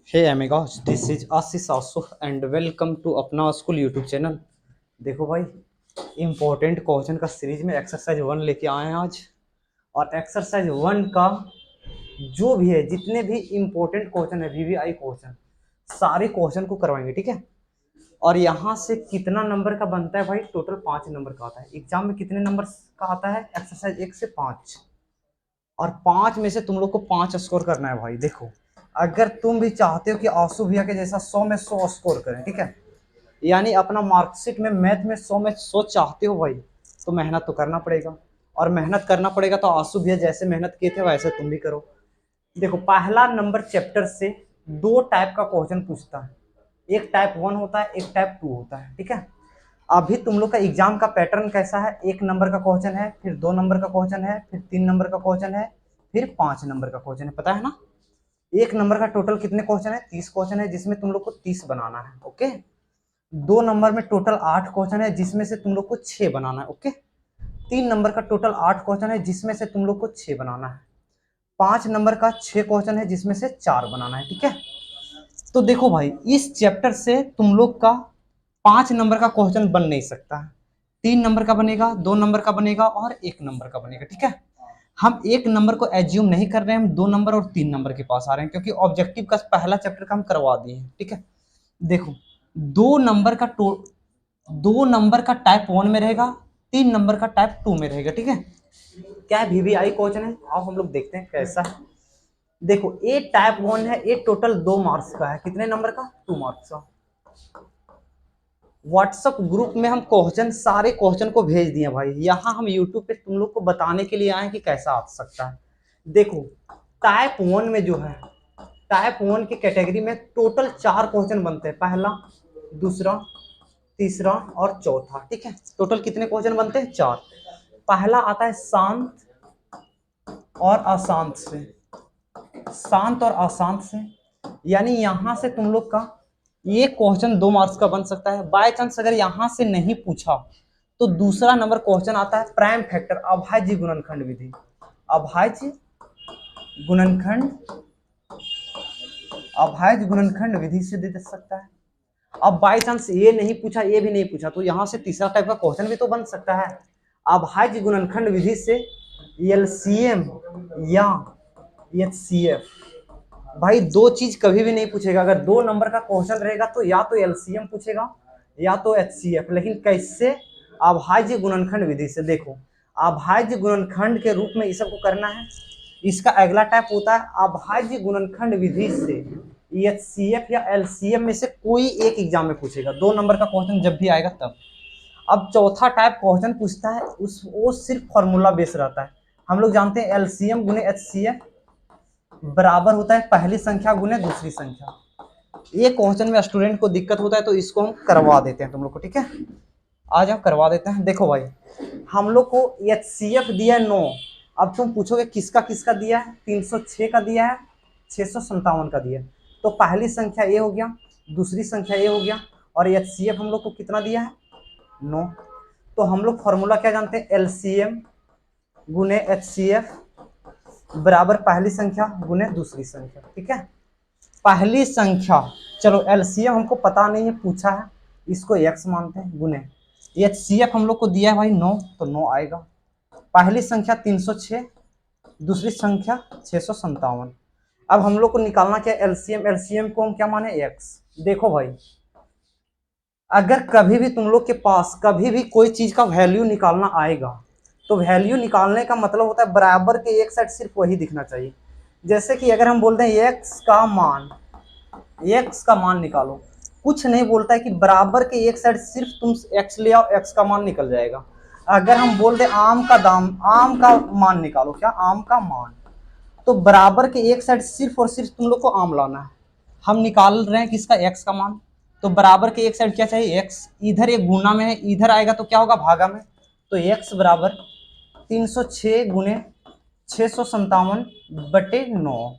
Hey एमेगॉस, this is आशीष आसु and welcome to अपना school YouTube channel. देखो भाई, इंपॉर्टेंट क्वेश्चन का सीरीज में एक्सरसाइज 1 लेके आए हैं आज। और एक्सरसाइज 1 का जो भी है, जितने भी इंपॉर्टेंट क्वेश्चन है, वीवीआई क्वेश्चन, सारे क्वेश्चन को करवाएंगे, ठीक है। और यहाँ से कितना नंबर का बनता है भाई? टोटल 5 नंबर का आता है। एग्जाम में कितने नंबर का आता है? एक्सरसाइज 1 से 5, और 5 में से तुम लोग को 5 स्कोर करना है भाई। देखो, अगर तुम भी चाहते हो कि आंसू भैया के जैसा 100 में 100 स्कोर करें, ठीक है, यानी अपना मार्कशीट में मैथ में 100 चाहते हो भाई, तो मेहनत तो करना पड़ेगा। और मेहनत करना पड़ेगा तो आंसू भैया जैसे मेहनत किए थे वैसे तुम भी करो। देखो, पहला नंबर चैप्टर से 2 टाइप का क्वेश्चन पूछता है। एक टाइप 1 होता है, एक टाइप 2 होता है, ठीक है। अभी तुम लोग का एग्जाम का पैटर्न कैसा है? 1 नंबर का क्वेश्चन है, फिर 2 नंबर का क्वेश्चन है, फिर 3 नंबर का क्वेश्चन है, फिर 5 नंबर का क्वेश्चन है, पता है ना। 1 नंबर का टोटल कितने क्वेश्चन है? 30 क्वेश्चन है, जिसमें तुम लोग को 30 बनाना है, ओके। 2 नंबर में टोटल 8 क्वेश्चन है, जिसमें से तुम लोग को 6 बनाना है, ओके। 3 नंबर का टोटल 8 क्वेश्चन है, जिसमें से तुम लोग को 6 बनाना है। 5 नंबर का 6 क्वेश्चन है, जिसमें से 4 बनाना है, ठीक है। तो देखो भाई, इस चैप्टर से तुम लोग का 5 नंबर का क्वेश्चन बन नहीं सकता है। 3 नंबर का बनेगा, 2 नंबर का बनेगा और 1 नंबर का बनेगा, ठीक है। हम 1 नंबर को एज्यूम नहीं कर रहे हैं, हम 2 नंबर और 3 नंबर के पास आ रहे हैं, क्योंकि ऑब्जेक्टिव का पहला चैप्टर का हम करवा दिए हैं, ठीक है। देखो, 2 नंबर का 2 नंबर का टाइप 1 में रहेगा, 3 नंबर का टाइप 2 में रहेगा, ठीक है। क्या वीवीआई क्वेश्चन है, आओ हम लोग देखते हैं कैसा है। देखो, ए टाइप 1 है, ए टोटल 2 मार्क्स का है। कितने नंबर का? 2 मार्क्स का। व्हाट्सएप ग्रुप में हम क्वेश्चन, सारे क्वेश्चन को भेज दिए भाई। यहाँ हम यूट्यूब पे तुम लोग को बताने के लिए आए कि कैसा आ सकता है। देखो, टाइप 1 में जो है, टाइप 1 की कैटेगरी में टोटल 4 क्वेश्चन बनते हैं। पहला, दूसरा, तीसरा और चौथा, ठीक है। टोटल कितने क्वेश्चन बनते हैं? 4। पहला आता है शांत और अशांत से। शांत और अशांत से, यानी यहां से तुम लोग का ये क्वेश्चन 2 मार्क्स का बन सकता है। बाय चांस अगर यहां से नहीं पूछा तो दूसरा नंबर क्वेश्चन आता है प्राइम फैक्टर, अभाज्य गुणनखंड विधि। अभाज्य गुणनखंड, अभाज्य गुणनखंड विधि से दे सकता है। अब बाय चांस ये नहीं पूछा, ये भी नहीं पूछा, तो यहां से तीसरा टाइप का क्वेश्चन भी तो बन सकता है। अभाज्य गुणनखंड विधि से एलसीएम या एचसीएफ। भाई, 2 चीज कभी भी नहीं पूछेगा। अगर 2 नंबर का क्वेश्चन रहेगा तो या तो एलसीएम पूछेगा या तो एचसीएफ। लेकिन कैसे? अभाज्य गुणनखंड विधि से। देखो, अभाज्य गुणनखंड के रूप में इस सबको करना है। इसका अगला टाइप होता है अभाज्य गुणनखंड विधि से एचसीएफ या एलसीएम में से कोई एक एग्जाम में पूछेगा। 2 नंबर का क्वेश्चन जब भी आएगा तब। अब चौथा टाइप क्वेश्चन पूछता है, वो सिर्फ फॉर्मूला बेस रहता है। हम लोग जानते हैं एलसीएम गुने एचसीएफ बराबर होता है पहली संख्या गुने दूसरी संख्या। ये क्वेश्चन में स्टूडेंट को दिक्कत होता है, तो इसको हम करवा देते हैं तुम लोग को, ठीक है। आज हम करवा देते हैं। देखो भाई, हम लोग को एचसीएफ दिया है 9। अब तुम पूछोगे किसका किसका दिया है? 306 का दिया है, 657 का दिया है। तो पहली संख्या ए हो गया, दूसरी संख्या ए हो गया, और एचसीएफ हम लोग को कितना दिया है? 9। तो हम लोग फॉर्मूला क्या जानते हैं? एलसीएम गुने एचसीएफ बराबर पहली संख्या गुने दूसरी संख्या, ठीक है। पहली संख्या, चलो एलसीएम हमको पता नहीं है, पूछा है, इसको एक्स मानते हैं, गुने एचसीएफ हम लोग को दिया है भाई 9, तो 9 आएगा। पहली संख्या 306, दूसरी संख्या 657। अब हम लोग को निकालना क्या? एलसीएम। एलसीएम को हम क्या माने? एक्स। देखो भाई, अगर कभी भी तुम लोग के पास कभी भी कोई चीज का वैल्यू निकालना आएगा, तो वैल्यू निकालने का मतलब होता है बराबर के एक साइड सिर्फ वही दिखना चाहिए। जैसे कि अगर हम बोलते हैं एक्स का मान निकालो, कुछ नहीं बोलता है कि बराबर के एक साइड सिर्फ तुम एक्स ले आओ, एक्स का मान निकल जाएगा। अगर हम बोल दे आम का मान निकालो, क्या? आम का मान, तो बराबर के एक साइड सिर्फ और सिर्फ तुम लोग को आम लाना है। हम निकाल रहे हैं किसका? एक्स का मान। तो बराबर के एक साइड क्या चाहिए? एक्स। इधर एक गुना में है, इधर आएगा तो क्या होगा? भागा में। तो एक्स बराबर 306 गुने 657 बटे 9।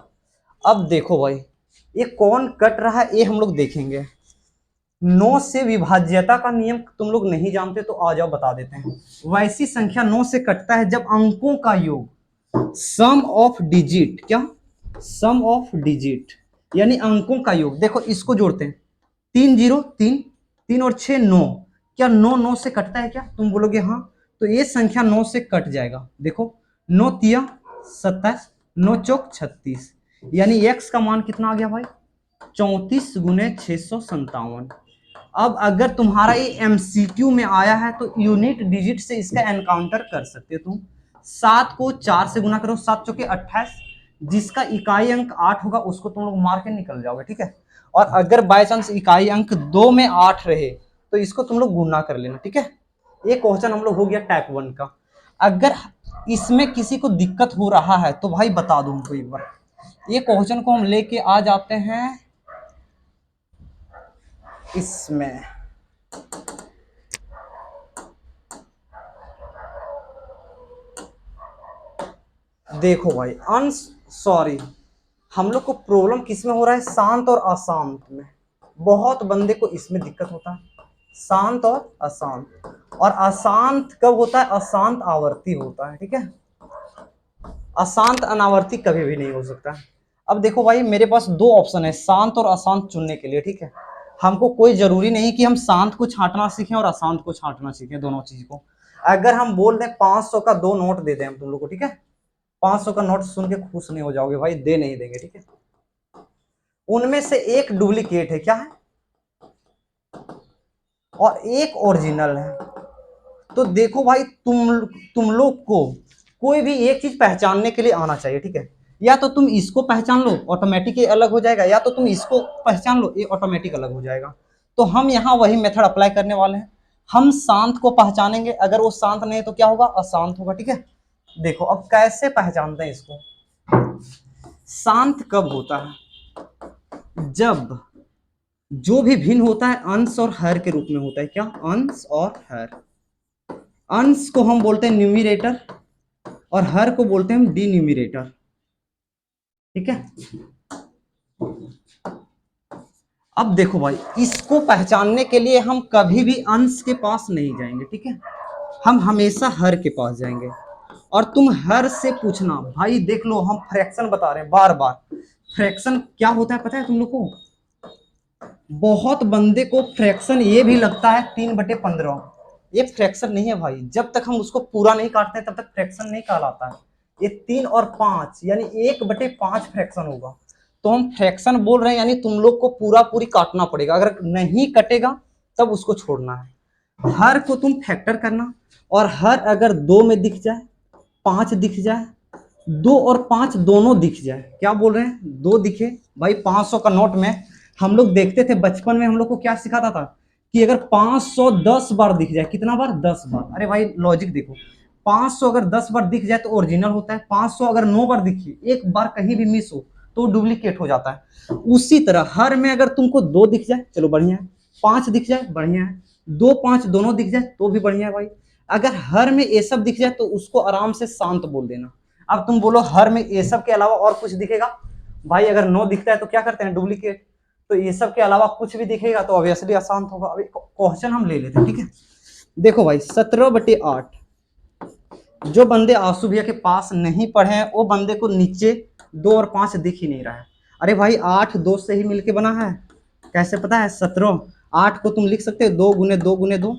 अब देखो भाई, ये कौन कट रहा है ये हम लोग देखेंगे। 9 से विभाज्यता का नियम तुम लोग नहीं जानते तो आ जाओ बता देते हैं। वैसी संख्या 9 से कटता है जब अंकों का योग, सम ऑफ डिजिट, क्या? सम ऑफ डिजिट यानी अंकों का योग। देखो इसको जोड़ते हैं, 3 0 3, 3 और 6 9। क्या 9 9 से कटता है क्या? तुम बोलोगे हाँ, तो ये संख्या 9 से कट जाएगा। देखो 9 तिया 27, 9 चौक 36, यानी x का मान कितना आ गया भाई? 34 गुने 657। अब अगर तुम्हारा ये एमसीक्यू में आया है तो यूनिट डिजिट से इसका एनकाउंटर कर सकते हो तुम। 7 को 4 से गुना करो, 7 चौके 28, जिसका इकाई अंक 8 होगा उसको तुम लोग मार के निकल जाओगे, ठीक है। और अगर बाय चांस इकाई अंक 2 में 8 रहे तो इसको तुम लोग गुना कर लेना, ठीक है। ये क्वेश्चन हम लोग हो गया टाइप 1 का। अगर इसमें किसी को दिक्कत हो रहा है तो भाई बता दो हमको एक बार। ये क्वेश्चन को हम लेके आ जाते हैं इसमें। देखो भाई सॉरी, हम लोग को प्रॉब्लम किस में हो रहा है? शांत और अशांत में। बहुत बंदे को इसमें दिक्कत होता है, शांत और अशांत। और अशांत कब होता है? अशांत आवर्ती होता है, ठीक है। अशांत अनावर्ती कभी भी नहीं हो सकता। अब देखो भाई मेरे पास दो ऑप्शन है शांत और अशांत चुनने के लिए, ठीक है। हमको कोई जरूरी नहीं कि हम शांत को छांटना सीखें और अशांत को छांटना सीखें, दोनों चीज को। अगर हम बोल दें 500 का 2 नोट दे दें हम तुम लोग को, ठीक है, 500 का नोट सुन के खुश नहीं हो जाओगे भाई, दे नहीं देंगे, ठीक है। उनमें से एक डुप्लीकेट है, क्या है, और एक ओरिजिनल है। तो देखो भाई तुम लोग को कोई भी एक चीज पहचानने के लिए आना चाहिए, ठीक है। या तो तुम इसको पहचान लो ऑटोमेटिक ये अलग हो जाएगा, या तो तुम इसको पहचान लो ये ऑटोमेटिक अलग हो जाएगा। तो हम यहाँ वही मेथड अप्लाई करने वाले हैं। हम शांत को पहचानेंगे, अगर वो शांत नहीं तो क्या होगा? अशांत होगा, ठीक है। देखो अब कैसे पहचानते हैं इसको। शांत कब होता है? जब जो भी भिन्न होता है अंश और हर के रूप में होता है। क्या? अंश और हर। अंश को हम बोलते हैं न्यूमिरेटर और हर को बोलते हैं हम डिन्यूमिरेटर, ठीक है। अब देखो भाई इसको पहचानने के लिए हम कभी भी अंश के पास नहीं जाएंगे, ठीक है। हम हमेशा हर के पास जाएंगे। और तुम हर से पूछना भाई, देख लो हम फ्रैक्शन बता रहे हैं बार बार। फ्रैक्शन क्या होता है पता है तुम लोग को? बहुत बंदे को फ्रैक्शन ये भी लगता है 3/15। ये फ्रैक्शन नहीं है भाई, जब तक हम उसको पूरा नहीं काटते तब तक फ्रैक्शन नहीं कहलाता है। ये 3 और 5 यानी 1/5 फ्रैक्शन होगा। तो हम फ्रैक्शन बोल रहे हैं, यानी तुम लोग को पूरा पूरी काटना पड़ेगा, अगर नहीं कटेगा तब उसको छोड़ना है। हर को तुम फैक्टर करना, और हर अगर 2 में दिख जाए, 5 दिख जाए, 2 और 5 दोनों दिख जाए, क्या बोल रहे हैं, 2 दिखे भाई। 500 का नोट में हम लोग देखते थे बचपन में, हम लोग को क्या सिखाता था कि अगर 510 बार दिख जाए, कितना बार? 10 बार। अरे भाई लॉजिक देखो, 500 अगर 10 बार दिख जाए तो ओरिजिनल होता है, 500 अगर 9 बार दिखे, एक बार कहीं भी मिस हो तो डुप्लीकेट हो जाता है। उसी तरह हर में अगर तुमको 2 दिख जाए, चलो बढ़िया है, 5 दिख जाए बढ़िया है, 2 5 दोनों दिख जाए तो भी बढ़िया है भाई। अगर हर में ये सब दिख जाए तो उसको आराम से शांत बोल देना। अब तुम बोलो हर में ये सब के अलावा और कुछ दिखेगा, भाई अगर 9 दिखता है तो क्या करते हैं? डुप्लीकेट। तो ये सब के अलावा कुछ भी दिखेगा तो ऑब्वियसली अशांत होगा। अभी क्वेश्चन हम ले लेते हैं, ठीक है। देखो भाई 17/8। जो बंदे आंसू भैया के पास नहीं पढ़े हैं वो बंदे को नीचे 2 और 5 दिख ही नहीं रहा है। अरे भाई 8 2 से ही मिलके बना है, कैसे पता है? 17। 8 को तुम लिख सकते हो 2 गुने 2 गुने 2,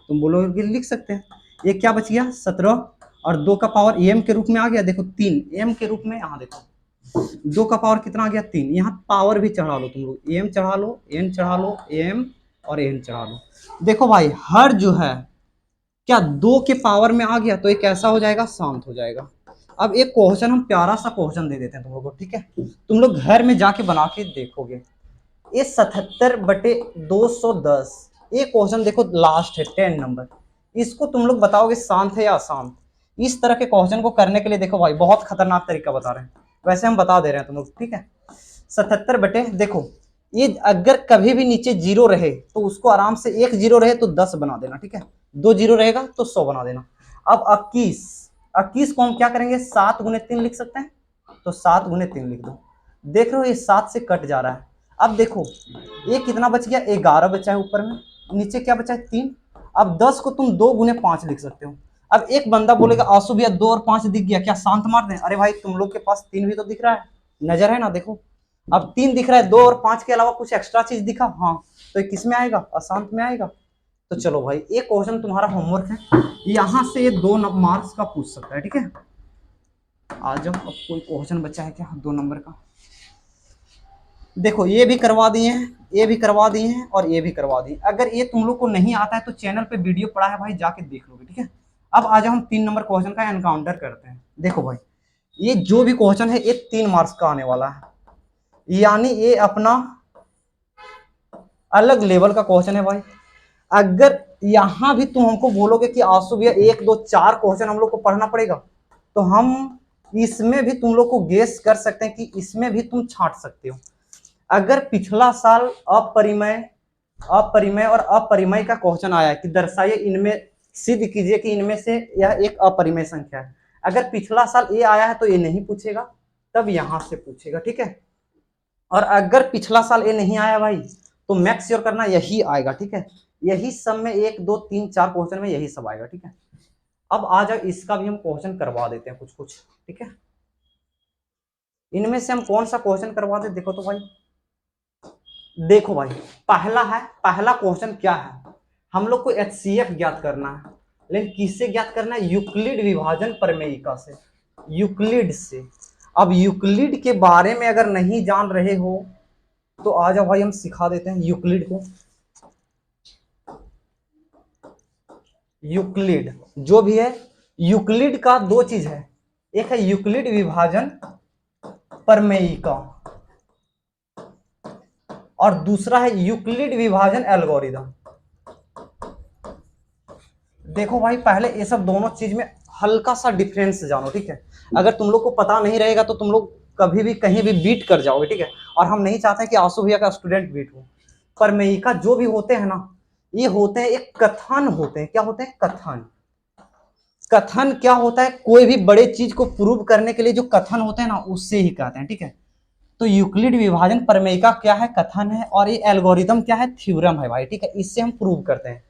तुम बोलोगे लिख सकते हैं। ये क्या बच गया? 17, और 2 का पावर एम के रूप में आ गया, देखो 3 एम के रूप में। यहाँ देखो 2 का पावर कितना आ गया? 3। यहाँ पावर भी चढ़ा लो तुम लोग, एम चढ़ा लो, एन चढ़ा लो, एम और एन चढ़ा लो। देखो भाई हर जो है क्या 2 के पावर में आ गया तो ये कैसा हो जाएगा? शांत हो जाएगा। अब एक क्वेश्चन हम प्यारा सा क्वेश्चन दे देते हैं तुम लोगों को, ठीक है। तुम लोग घर में जाके बना के देखोगे। ये 77/210, ये क्वेश्चन देखो लास्ट है 10 नंबर। इसको तुम लोग बताओगे शांत है या अशांत। इस तरह के क्वेश्चन को करने के लिए देखो भाई बहुत खतरनाक तरीका बता रहे हैं, वैसे हम बता दे रहे हैं तुम लोग, ठीक है। 77 बटे, देखो ये अगर कभी भी नीचे 0 रहे तो उसको आराम से, 1 0 रहे तो 10 बना देना, ठीक है। 2 0 रहेगा तो 100 बना देना। अब 21 को हम क्या करेंगे? 7 गुने 3 लिख सकते हैं, तो 7 गुने 3 लिख दो। देख रहे हो ये 7 से कट जा रहा है। अब देखो ये कितना बच गया? 11 बचा है ऊपर में, नीचे क्या बचा है? 3। अब 10 को तुम 2 गुने 5 लिख सकते हो। अब एक बंदा बोलेगा आंसू भैया 2 और 5 दिख गया, क्या शांत मार दें? अरे भाई तुम लोग के पास 3 भी तो दिख रहा है, नजर है ना, देखो अब 3 दिख रहा है, 2 और 5 के अलावा कुछ एक्स्ट्रा चीज दिखा, हाँ, तो ये किस में आएगा, अशांत में आएगा। तो चलो भाई, एक क्वेश्चन तुम्हारा होमवर्क है, यहाँ से ये 2 मार्क्स का पूछ सकता है, ठीक है। आ जाओ, अब कोई क्वेश्चन बचा है क्या 2 नंबर का। देखो ये भी करवा दिए हैं, ये भी करवा दिए हैं, और ये भी करवा दिए। अगर ये तुम लोग को नहीं आता है तो चैनल पे वीडियो पड़ा है भाई, जाके देख लोगे, ठीक है। अब आ जाओ हम 3 नंबर क्वेश्चन का एनकाउंटर करते हैं। देखो भाई, ये जो भी क्वेश्चन है ये 3 मार्क्स का आने वाला है, यानी ये अपना अलग लेवल का क्वेश्चन है भाई। अगर यहां भी तुम हमको बोलोगे कि आंसू भैया 1 2 4 क्वेश्चन हम लोग को पढ़ना पड़ेगा, तो हम इसमें भी तुम लोग को गेस कर सकते हैं कि इसमें भी तुम छांट सकते हो। अगर पिछला साल अपरिमेय अपरिमेय और अपरिमेय का क्वेश्चन आया कि दर्शाइए इनमें, सिद्ध कीजिए कि इनमें से यह एक अपरिमेय संख्या है, अगर पिछला साल ये आया है तो ये नहीं पूछेगा, तब यहां से पूछेगा, ठीक है। और अगर पिछला साल ये नहीं आया भाई, तो मैक्स श्योर करना यही आएगा, ठीक है। यही सब में 1 2 3 4 क्वेश्चन में यही सब आएगा, ठीक है। अब आ जाओ, इसका भी हम क्वेश्चन करवा देते हैं कुछ कुछ, ठीक है। इनमें से हम कौन सा क्वेश्चन करवा दे, देखो तो भाई। देखो भाई, पहला क्वेश्चन क्या है, हम लोग को एचसीएफ ज्ञात करना है, लेकिन किससे ज्ञात करना है, यूक्लिड विभाजन प्रमेयिका से, यूक्लिड से। अब यूक्लिड के बारे में अगर नहीं जान रहे हो तो आ जाओ भाई, हम सिखा देते हैं यूक्लिड को। यूक्लिड जो भी है, यूक्लिड का 2 चीज है, एक है यूक्लिड विभाजन प्रमेयिका और दूसरा है यूक्लिड विभाजन एल्गोरिदम। देखो भाई, पहले ये सब दोनों चीज में हल्का सा डिफरेंस जानो, ठीक है। अगर तुम लोग को पता नहीं रहेगा तो तुम लोग कभी भी कहीं भी बीट कर जाओगे, ठीक है। और हम नहीं चाहते कि आंसू भैया का स्टूडेंट बीट हो। प्रमेयिका जो भी होते हैं ना, ये होते हैं एक कथन होते हैं, क्या होते हैं, कथन। कथन क्या होता है, कोई भी बड़े चीज को प्रूव करने के लिए जो कथन होते हैं ना, उससे ही कहते हैं, ठीक है। तो यूक्लिड विभाजन प्रमेयिका क्या है, कथन है, और ये एल्गोरिदम क्या है, थ्योरम है भाई, ठीक है। इससे हम प्रूव करते हैं।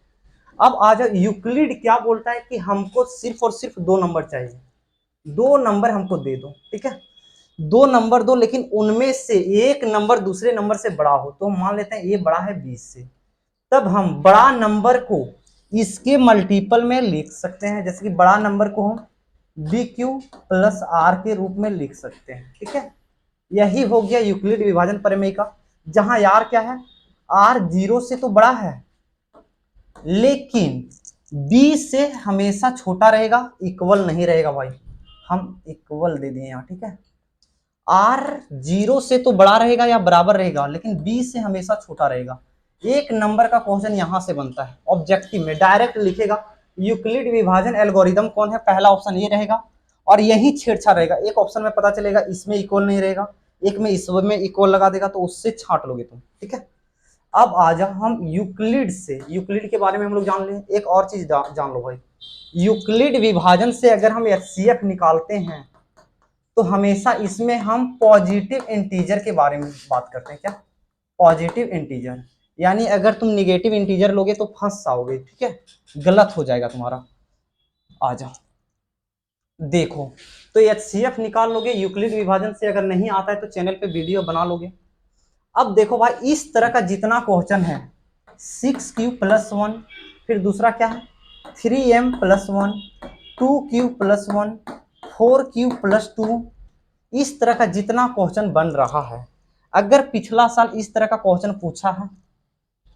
अब आ जाओ, यूक्लिड क्या बोलता है कि हमको सिर्फ और सिर्फ 2 नंबर चाहिए, 2 नंबर हमको दे दो, ठीक है। 2 नंबर दो, लेकिन उनमें से एक नंबर दूसरे नंबर से बड़ा हो। तो हम मान लेते हैं ये बड़ा है 20 से, तब हम बड़ा नंबर को इसके मल्टीपल में लिख सकते हैं। जैसे कि बड़ा नंबर को हम बी क्यू प्लस आर के रूप में लिख सकते हैं, ठीक है। यही हो गया यूक्लिड विभाजन प्रमेय का, जहां यार क्या है, आर 0 से तो बड़ा है, लेकिन बी से हमेशा छोटा रहेगा, इक्वल नहीं रहेगा भाई। हम इक्वल दे दिए यहाँ, ठीक है। आर 0 से तो बड़ा रहेगा या बराबर रहेगा, लेकिन बी से हमेशा छोटा रहेगा। एक नंबर का क्वेश्चन यहां से बनता है, ऑब्जेक्टिव में डायरेक्ट लिखेगा यूक्लिड विभाजन एल्गोरिदम कौन है, पहला ऑप्शन ये रहेगा, और यही छेड़छाड़ रहेगा। एक ऑप्शन में पता चलेगा इसमें इक्वल नहीं रहेगा, एक में इसमें इक्वल लगा देगा, तो उससे छांट लोगे तुम, ठीक है। अब आ जाओ हम यूक्लिड से, यूक्लिड के बारे में हम लोग जान लें। एक और चीज जान लो भाई, यूक्लिड विभाजन से अगर हम एचसीएफ निकालते हैं तो हमेशा इसमें हम पॉजिटिव इंटीजर के बारे में बात करते हैं। क्या, पॉजिटिव इंटीजर, यानी अगर तुम निगेटिव इंटीजर लोगे तो फंस जाओगे, ठीक है, गलत हो जाएगा तुम्हारा। आ जाओ, देखो, तो एचसीएफ निकाल लोगे यूक्लिड विभाजन से, अगर नहीं आता है तो चैनल पे वीडियो बना लोगे। अब देखो भाई, इस तरह का जितना क्वेश्चन है, 6q+1, फिर दूसरा क्या है 3m+1, 2q+1, 4q+2, इस तरह का जितना क्वेश्चन बन रहा है, अगर पिछला साल इस तरह का क्वेश्चन पूछा है,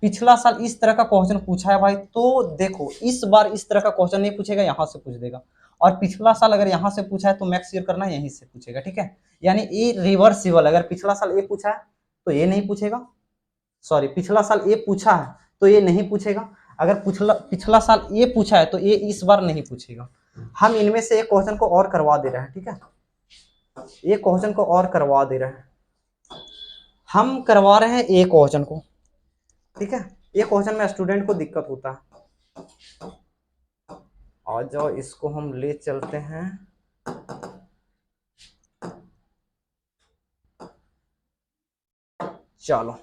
पिछला साल इस तरह का क्वेश्चन पूछा है भाई, तो देखो इस बार इस तरह का क्वेश्चन नहीं पूछेगा, यहां से पूछ देगा। और पिछला साल अगर यहां से पूछा है तो मैक्स क्लियर करना यहीं से पूछेगा, ठीक है। यानी ये रिवर्सिबल, अगर पिछला साल ये पूछा है तो ये नहीं पूछेगा, सॉरी पिछला साल ये पूछा है तो ये नहीं पूछेगा, अगर पिछला साल ये पूछा है तो ये इस बार नहीं पूछेगा। हम इनमें से एक क्वेश्चन को और करवा दे रहे हैं, ठीक है, एक क्वेश्चन को और करवा दे रहे हैं, हम करवा रहे हैं एक क्वेश्चन को, ठीक है। ये क्वेश्चन में स्टूडेंट को दिक्कत होता है। आ जाओ, इसको हम ले चलते हैं, चलो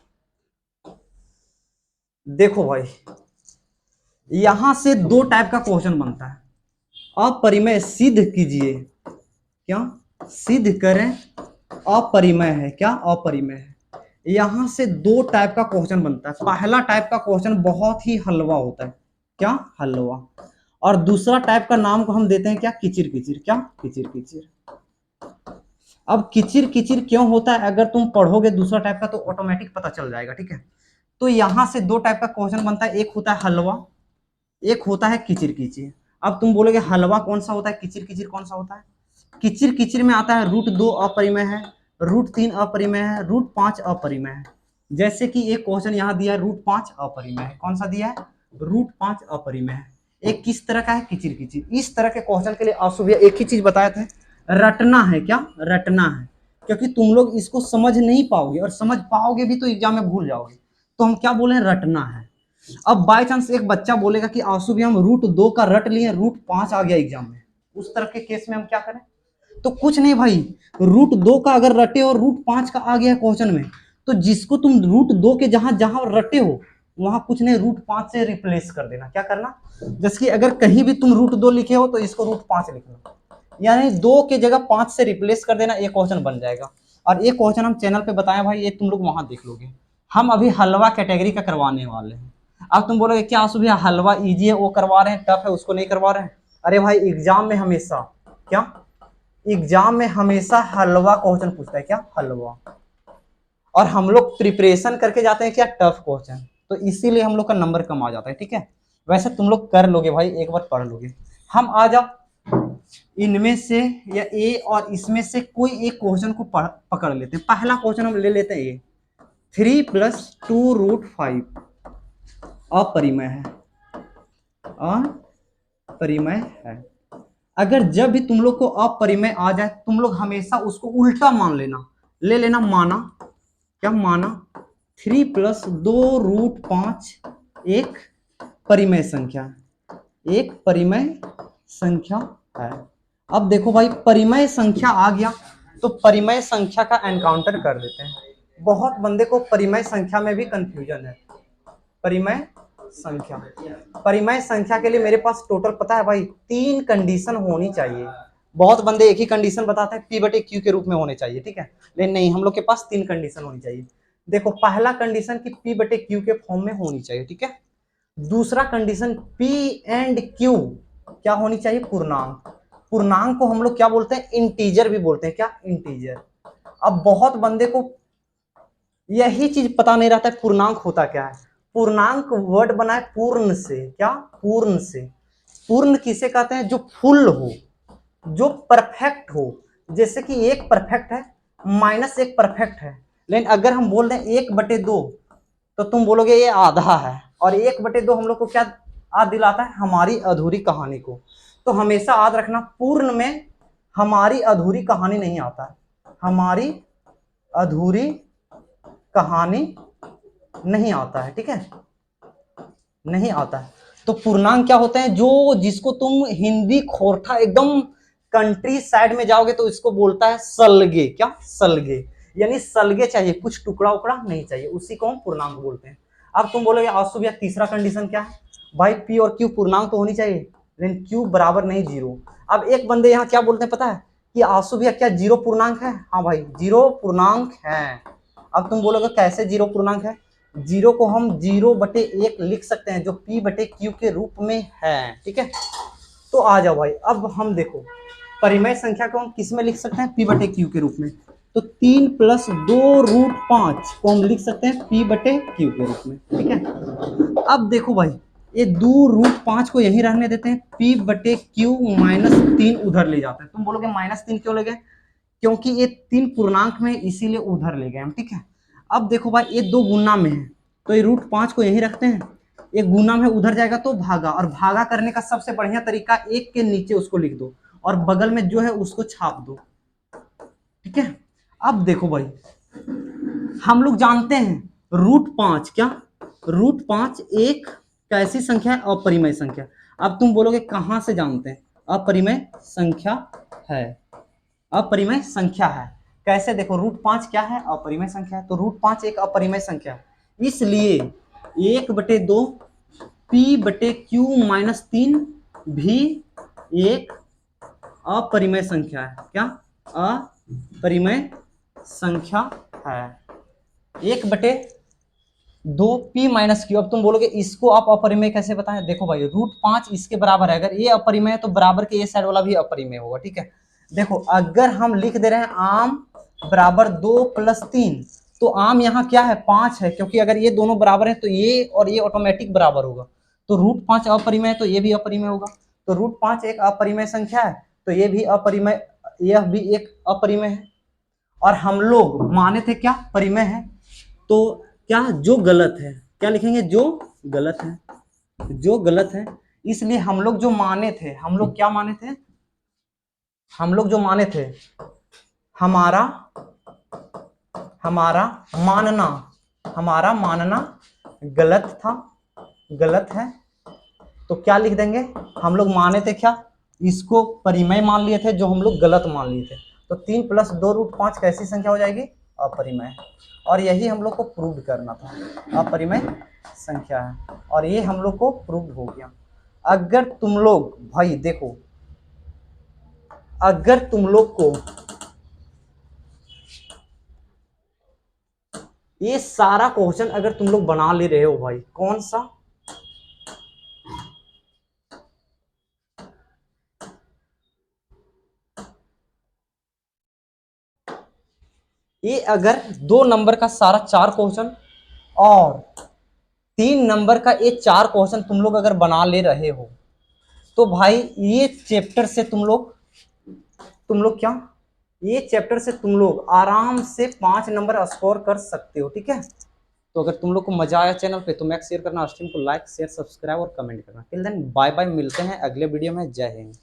देखो भाई, यहां से 2 टाइप का क्वेश्चन बनता है। अपरिमेय सिद्ध कीजिए, क्या सिद्ध करें अपरिमेय है। क्या अपरिमेय है। यहां से दो टाइप का क्वेश्चन बनता है। पहला टाइप का क्वेश्चन बहुत ही हलवा होता है। क्या हलवा। और दूसरा टाइप का नाम को हम देते हैं क्या किचिर किचिर। क्या किचिर किचिर। अब किचिर किचिर क्यों होता है अगर तुम पढ़ोगे दूसरा टाइप का तो ऑटोमेटिक पता चल जाएगा। ठीक है, तो यहां से दो टाइप का क्वेश्चन बनता है, एक होता है हलवा, एक होता है किचिर किचिर। अब तुम बोलोगे हलवा कौन सा होता है, किचिर किचिर कौन सा होता है। किचिर किचिर में आता है रूट 2 अपरिमेय है, रूट 3 अपरिमेय है, रूट 5 अपरिमेय है। जैसे कि एक क्वेश्चन यहाँ दिया है रूट 5 अपरिमेय है। कौन सा दिया है, रूट 5 अपरिमेय है। एक किस तरह का है, किचिर किचिर। इस तरह के क्वेश्चन के लिए आंसू भैया एक ही चीज बताए थे, रटना है। क्या रटना है, क्योंकि तुम लोग इसको समझ नहीं पाओगे और समझ पाओगे भी तो एग्जाम में भूल जाओगे। तो हम क्या बोले, रटना है। अब बाय चांस एक बच्चा बोलेगा कि आंसू भी हम रूट 2 का रट लिए, रूट 5 आ गया एग्जाम में, उस तरह के केस में हम क्या करें। तो कुछ नहीं भाई, रूट 2 का अगर रटे और रूट 5 का आ गया क्वेश्चन में, तो जिसको तुम रूट 2 के जहां जहां रटे हो वहां कुछ नहीं रूट 5 से रिप्लेस कर देना। क्या करना, जैसे कि अगर कहीं भी तुम रूट 2 लिखे हो तो इसको रूट 5 लिखना, यानी 2 के जगह 5 से रिप्लेस कर देना, एक क्वेश्चन बन जाएगा। और एक क्वेश्चन हम चैनल पे बताएं भाई, ये तुम लोग वहां देख लोगे। हम अभी हलवा कैटेगरी का करवाने वाले हैं। अब तुम बोलोगे क्या आंसू भैया हलवा इजी है वो करवा रहे हैं, टफ है उसको नहीं करवा रहे हैं। अरे भाई एग्जाम में हमेशा क्या, एग्जाम में हमेशा हलवा क्वेश्चन पूछता है। क्या हलवा। और हम लोग प्रिपरेशन करके जाते हैं क्या, टफ क्वेश्चन, तो इसीलिए हम लोग का नंबर कम आ जाता है। ठीक है, वैसे तुम लोग कर लोगे भाई, एक बार पढ़ लोगे। हम आ जाओ इनमें से या ए और इसमें से कोई एक क्वेश्चन को पकड़ लेते हैं। पहला क्वेश्चन हम ले लेते हैं, ये 3 + 2√5 अपरिमेय है। अपरिमेय है। अगर जब भी तुम लोग को अपरिमेय आ जाए तुम लोग हमेशा उसको उल्टा मान लेना, ले लेना माना। क्या माना, 3 + 2√5 एक परिमेय संख्या, एक परिमेय संख्या है। अब देखो भाई परिमेय संख्या आ गया तो परिमेय संख्या का एनकाउंटर कर देते हैं। बहुत बंदे को परिमेय संख्या में भी कंफ्यूजन है। परिमेय संख्या, परिमेय संख्या के लिए मेरे पास टोटल पता है भाई 3 कंडीशन होनी चाहिए। बहुत बंदे एक ही कंडीशन बताते हैं, P/Q के रूप में होने चाहिए। ठीक है, लेकिन नहीं, हम लोग के पास 3 कंडीशन होनी चाहिए। देखो पहला कंडीशन की P/Q के फॉर्म में होनी चाहिए। ठीक है, दूसरा कंडीशन P&Q क्या होनी चाहिए, पूर्णांक। पूर्णांक को हम लोग क्या बोलते हैं, इंटीजर भी बोलते हैं। क्या इंटीजर। अब बहुत बंदे को यही चीज पता नहीं रहता है पूर्णांक होता क्या है। पूर्णांक वर्ड बना है पूर्ण से। क्या, पूर्ण से। पूर्ण किसे कहते हैं, जो फुल हो, जो परफेक्ट हो। जैसे कि 1 परफेक्ट है, -1 परफेक्ट है। लेकिन अगर हम बोल दें 1/2 तो तुम बोलोगे ये आधा है। और 1/2 हम लोग को क्या याद दिलाता है, हमारी अधूरी कहानी को। तो हमेशा याद रखना पूर्ण में हमारी अधूरी कहानी नहीं आता है, हमारी अधूरी कहानी नहीं आता है। ठीक है, नहीं आता है। तो पूर्णांक क्या होते हैं, जो जिसको तुम हिंदी खोरठा एकदम कंट्री साइड में जाओगे तो इसको बोलता है सलगे। क्या, सलगे, यानी सलगे चाहिए, कुछ टुकड़ा उकड़ा नहीं चाहिए, उसी को हम पूर्णांक बोलते हैं। अब तुम बोलोगे आंसू भैया तीसरा कंडीशन क्या है, भाई P और Q पूर्णांक तो होनी चाहिए लेकिन Q बराबर नहीं 0। अब एक बंदे यहाँ क्या बोलते हैं पता है, कि आंसू भैया क्या 0 पूर्णांक है। हाँ भाई 0 पूर्णांक है। अब तुम बोलोगे कैसे 0 पूर्णांक है, 0 को हम 0/1 लिख सकते हैं जो P/Q के रूप में है। ठीक है, तो आ जाओ भाई, अब हम देखो परिमेय संख्या को हम किस में लिख सकते हैं, P/Q के रूप में। तो 3 + 2√5 को हम लिख सकते हैं P/Q के रूप में। ठीक है, अब देखो भाई ये 2√5 को यहीं रहने देते हैं, P/Q -3 उधर ले जाते हैं। तुम बोलोगे -3 क्यों ले गए, क्योंकि ये 3 पूर्णांक में इसीलिए उधर ले गए हम। ठीक है, अब देखो भाई ये 2 गुना में है तो ये √5 को यहीं रखते हैं, एक गुना में उधर जाएगा तो भागा, और भागा करने का सबसे बढ़िया तरीका एक के नीचे उसको लिख दो और बगल में जो है उसको छाप दो। ठीक है, अब देखो भाई हम लोग जानते हैं √5 क्या, √5 एक कैसी संख्या है, अपरिमेय संख्या। अब तुम बोलोगे कहां से जानते हैं, अपरिमेय संख्या है, अपरिमेय संख्या है। कैसे, देखो √5 क्या है, अपरिमेय संख्या है। तो √5 एक अपरिमेय संख्या है, इसलिए 1/2 P/Q -3 भी एक अपरिमेय संख्या है। क्या, अपरिमेय संख्या है 1/2 p - q। अब तुम बोलोगे इसको आप अपरिमेय कैसे बताएं? देखो भाई √5 इसके बराबर है, अगर ये अपरिमेय है तो बराबर के ये साइड वाला भी अपरिमेय होगा, ठीक है। देखो अगर हम लिख दे रहे हैं आम बराबर 2 + 3, तो आम यहाँ क्या है 5 है, क्योंकि अगर ये दोनों बराबर है तो ये और ये ऑटोमेटिक बराबर होगा। तो √5 अपरिमेय है तो ये भी अपरिमेय होगा। तो √5 एक अपरिमेय संख्या है, तो ये भी अपरिमेय, यह भी एक अपरिमेय है। और हम लोग माने थे क्या परिमेय है, तो क्या जो गलत है, क्या लिखेंगे जो गलत है, जो गलत है। इसलिए हम लोग जो माने थे, हम लोग क्या माने थे, हम लोग जो माने थे, हमारा हमारा मानना हमारा मानना गलत था, गलत है। तो क्या लिख देंगे, हम लोग माने थे क्या, इसको परिमेय मान लिए थे, जो हम लोग गलत मान लिए थे। तो 3 + 2√5 कैसी संख्या हो जाएगी, अपरिमेय। और यही हम लोग को प्रूव करना था, अपरिमेय संख्या है, और ये हम लोग को प्रूव हो गया। अगर तुम लोग भाई देखो, अगर तुम लोग को ये सारा क्वेश्चन अगर तुम लोग बना ले रहे हो भाई, कौन सा, ये अगर 2 नंबर का सारा 4 क्वेश्चन और 3 नंबर का ये 4 क्वेश्चन तुम लोग अगर बना ले रहे हो, तो भाई ये चैप्टर से तुम लोग क्या, ये चैप्टर से तुम लोग आराम से 5 नंबर स्कोर कर सकते हो, ठीक है। तो अगर तुम लोग को मजा आया चैनल पे तो मैक्स शेयर करना, स्ट्रीम को लाइक शेयर सब्सक्राइब और कमेंट करना। टिल देन बाय बाय, मिलते हैं अगले वीडियो में। जय हिंद।